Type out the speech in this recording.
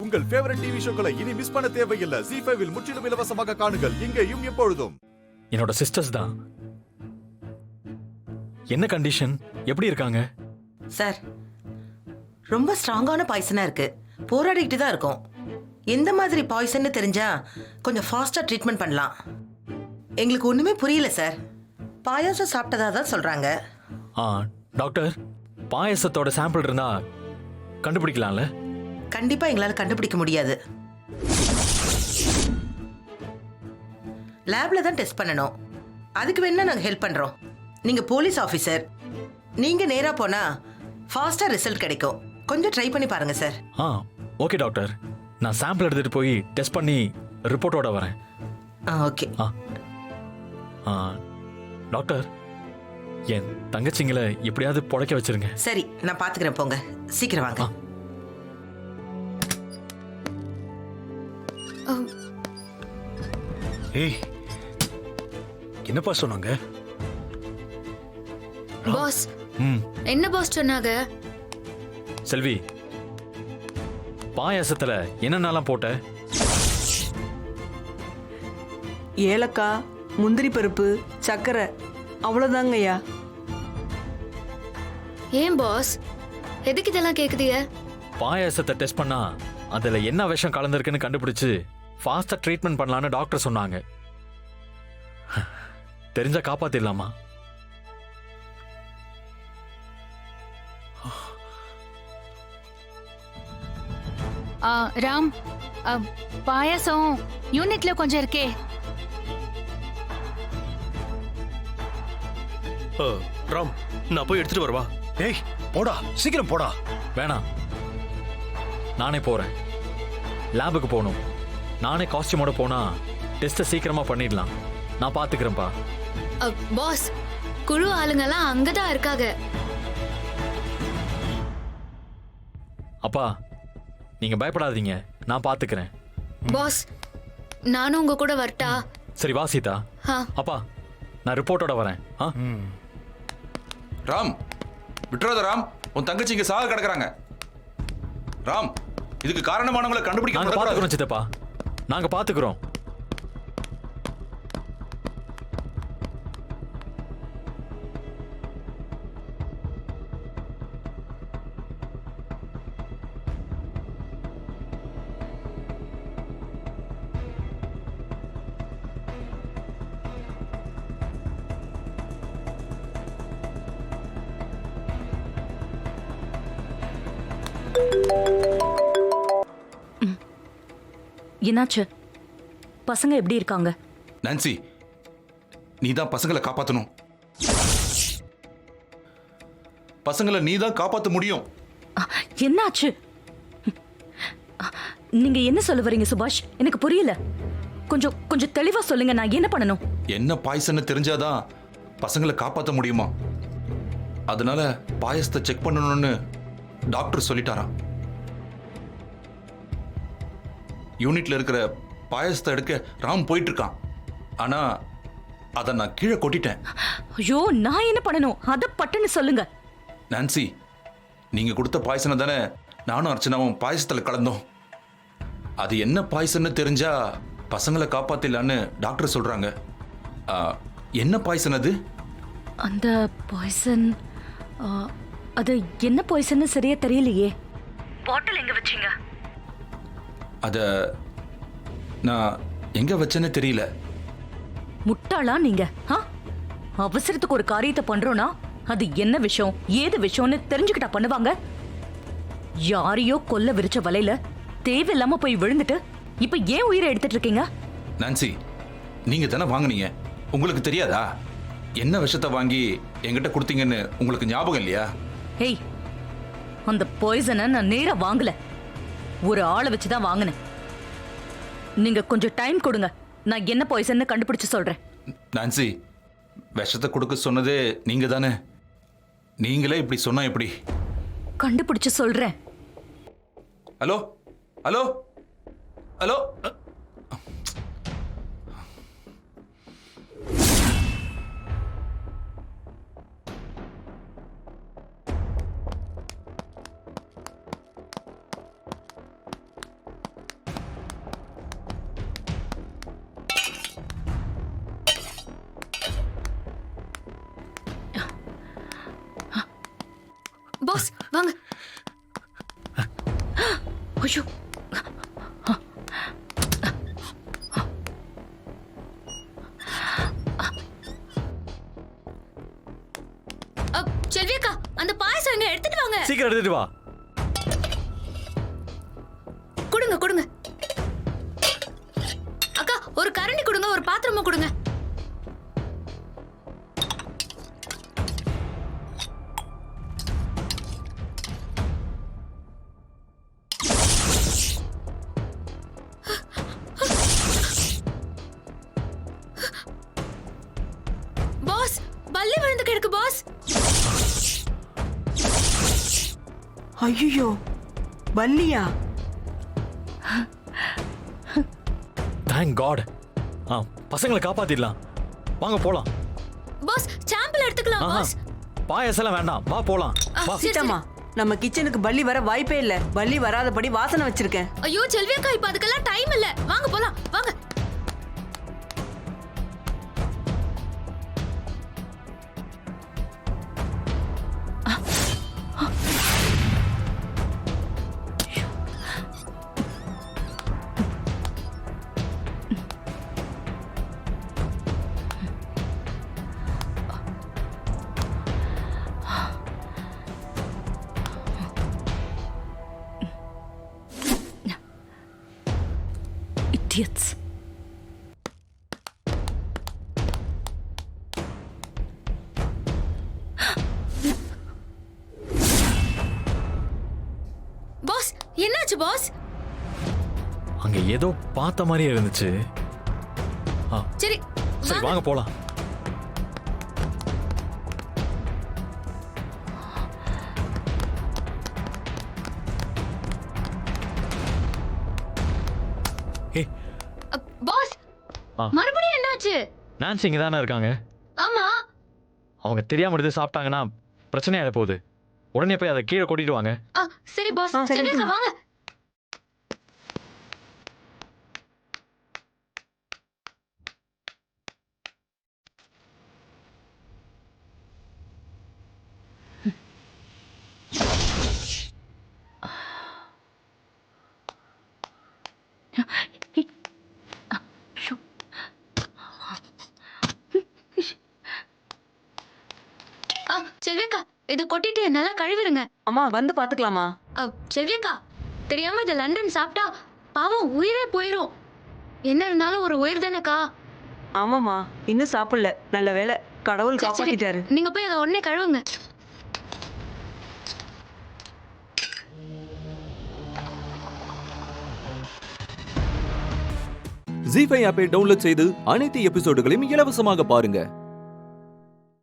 உங்கள் favourite TV ஷோக்களை இனி miss பண்ண தேவையில்லை. ஜீ5 இல் முற்றிலும் இலவசமாக காணுங்கள். இங்கேயும் எப்பொழுதும். என்னோட சிஸ்டர்ஸ் தான். என்ன கண்டிஷன், எப்படி இருக்காங்க? சார், ரொம்ப ஸ்ட்ராங்கான பாய்சனா இருக்கு. போராடிக்கிட்டு தான் இருக்கும். எந்த மாதிரி பாய்சன்னு தெரிஞ்சா கொஞ்சம் ஃபாஸ்டா ட்ரீட்மெண்ட் பண்ணலாம். எங்களுக்கு ஒண்ணுமே புரியல சார். பாயாசம் சாப்பிட்டதா தான் சொல்றாங்க. டாக்டர், பாயசத்தோட சாம்பிள் இருந்தா கண்டுபிடிக்கலாம்ல? கண்டிப்பா எங்களால கண்டுபிடிக்க முடியாது. லேப்ல தான் டெஸ்ட் பண்ணணும். அதுக்கு வேணா நாங்க ஹெல்ப் பண்றோம். நீங்க போலீஸ் ஆபீசர், நீங்க நேரா போனா ஃபாஸ்டா ரிசல்ட் கிடைக்கும். கொஞ்சம் ட்ரை பண்ணி பாருங்க சார். ஓகே டாக்டர், நான் சாம்பிள் எடுத்துட்டு போய் டெஸ்ட் பண்ணி ரிப்போர்ட்டோட வரேன். ஓகே. டாக்டர், என் தங்கச்சிங்களை எப்படியாவது புழைக்க வச்சிருங்க. சரி, நான் பாத்துக்கிறேன். போங்க, சீக்கிரம் வாங்க. ஏய், என்னப்பா சொன்னாங்க? பாஸ், என்ன பாஸ் சொன்னாங்க? செல்வி, பாயாசத்துல என்னென்னலாம் போட்ட? ஏலக்காய், முந்திரி பருப்பு, சக்கரை, அவ்வளவுதாங்கய்யா. ஏன் பாஸ், எதுக்கு இதெல்லாம் கேக்குதீங்க? பாயாசத்தை டெஸ்ட் பண்ணா அதுல என்ன விஷம் கலந்திருக்குன்னு கண்டுபிடிச்சு ஃபாஸ்டா ட்ரீட்மெண்ட் பண்ணலான்னு டாக்டர் சொன்னாங்க. தெரிஞ்சா காப்பாத்திடலாமா? ராம், பாயாசம் யூனிட்ல கொஞ்சம் இருக்கே. ராம், நான் போய் எடுத்துட்டு வரவா? ஏய், போடா, சீக்கிரம் போடா. வேணாம், நானே போறேன். லேபுக்கு போகணும். நானே காஸ்டியூமோட போனா டெஸ்ட்டை சீக்கிரமா பண்ணிடலாம். நான் பாத்துக்கிறேன்ப்பா. பாஸ், குழு ஆளுங்கெல்லாம் அங்கதான் இருக்காங்க. அப்பா, நீங்க பயப்படாதீங்க, நான் பாத்துக்கிறேன். பாஸ், நானும் உங்க கூட வரட்டா? சரி வா சீதா. அப்பா, நான் ரிப்போர்ட்டோட வரேன். ராம், விட்டுறாத ராம். உன் தங்கச்சி இங்க சாக கிடக்குறாங்க. ராம், இதுக்கு காரணமானவங்களை கண்டுபிடிக்க நாங்க பாத்துக்கிறோம் சித்தப்பா, நாங்க பாத்துக்கிறோம். என்னாச்சு? பசங்க எப்படி இருக்காங்க? நான்சி, நீ தான் பசங்களை காப்பாத்தணும். பசங்களை நீ தான் காப்பாத்த முடியும். என்னாச்சு? நீங்க என்ன சொல்ல வரீங்க சுபாஷ்? எனக்கு புரியல. கொஞ்சம் கொஞ்சம் தெளிவா சொல்லுங்க. நான் என்ன பண்ணணும்? என்ன பாய்சன்னு தெரிஞ்சாதான் பசங்களை காப்பாத்த முடியுமா? அதனால பாயசத்தை செக் பண்ணணும்னு டாக்டர் சொல்லிட்டாராம். யூனிட்ல இருக்கிற பாயசத்தை எடுக்க ராம் போயிட்டு இருக்கான். ஆனா அதை நான் கீழே கொட்டிட்டேன். ஐயோ, நான் என்ன பண்ணணும்? அத பட்டுன்னு சொல்லுங்க. நான்சி, நீங்க கொடுத்த பாயசனை தானே நானும் அர்ச்சனாவும் பாயசத்துல கலந்தோம். அது என்ன பாயசன்னு தெரிஞ்சா பசங்களை காப்பாத்திடலான்னு டாக்டர் சொல்றாங்க. என்ன பாயசன் அது? அந்த பாய்சன், அது என்ன பாய்சன் சரியா தெரியலையே. பாட்டில் எங்க வச்சீங்க? அத நான் எங்க வச்சேன்னு தெரியல. முட்டாளா நீங்க? அவசரத்துக்கு ஒரு காரியத்தை பண்றோம்னா அது என்ன விஷயம், ஏது விஷயம்னு தெரிஞ்சுக்கிட்டா பண்ணுவாங்க. யாரையோ கொல்ல விரிச்ச வலையில தேவையில்லாம போய் விழுந்துட்டு இப்ப ஏன் உயிரை எடுத்துட்டு இருக்கீங்க? நான்சி, நீங்க தானே வாங்குனீங்க, உங்களுக்கு தெரியாதா? என்ன விஷத்தை வாங்கி என்கிட்ட கொடுத்தீங்கன்னு உங்களுக்கு ஞாபகம் இல்லையா? ஏய், அந்த பாய்சனை நான் நேரா வாங்கல, ஒரு ஆளை வச்சுதான் வாங்கினேன். நீங்க கொஞ்சம் டைம் கொடுங்க, நான் என்ன பாய்சன் கண்டுபிடிச்சு சொல்றேன். நான்சி, விஷத்தை கொடுக்க சொன்னதே நீங்க தானே. நீங்களே இப்படி சொன்னா எப்படி? கண்டுபிடிச்சு சொல்றேன். Hello hello hello. ஐயோ செல்வியக்கா அந்த பாயசம் எங்க எடுத்துட்டு வாங்க. சீக்கிரம் எடுத்துட்டு வா. கொடுங்க கொடுங்க. அக்கா ஒரு கரண்டி கொடுங்க, ஒரு பாத்திரமும் கொடுங்க. பாஸ் பல்லி விழுந்து கிடக்கு பாஸ். ஐயோ பல்லியா? Thank God. பசங்களை காப்பாத்திடலாம். வாங்க போலாம். பாஸ் சாம்பிள் எடுத்துக்கலாம் ஆஹா, பாஸ். பாயாசெல்லாம் வேண்டாம், வா போலாம். வா. சரி, சீதாமா, நம்ம கிச்சனுக்கு பல்லி வர வாய்ப்பே இல்ல. பல்லி வராதபடி வாசனை வச்சிருக்கேன். ஐயோ செல்வியக்கா இப்ப அதுக்கெல்லாம் டைம் இல்ல. வாங்க போலாம் வாங்க. Idiots. பாஸ் என்னாச்சு பாஸ்? அங்க ஏதோ பார்த்த மாதிரியே இருந்துச்சு. சரி சரி வாங்க போலாம். பாஸ் ஆ. மறுபடியும் என்னாச்சு? நான்சி இங்க தானே இருக்காங்க. ஆமா அவங்க தெரியாம எடுத்து சாப்பிட்டாங்கன்னா பிரச்சனையாக போகுது. உடனே போய் அதை கீழே கொட்டிட்டு வாங்க. சரி பாஸ். சரி. செல்வியக்கா வாங்க. செல்வியக்கா இதை கொட்டிட்டு நல்லா கழுவிடுங்க. அம்மா வந்து பாத்துக்கலாமா? செல்வியக்கா தெரியாம இதை லண்டன் சாப்பிட்டா பாவம் உயிரே போயிடும். என்ன இருந்தாலும் ஒரு உயிர் தானேக்கா. ஆமாமா, இன்னும் சாப்பிடல. நல்ல வேளை, கடவுள் காப்பாத்திட்டாரு. நீங்க போய் அதை உடனே கழுவுங்க. ஜீ5 ஆப்பை டவுன்லோட் செய்து அனைத்து எபிசோடுகளையும் இலவசமாக பாருங்க.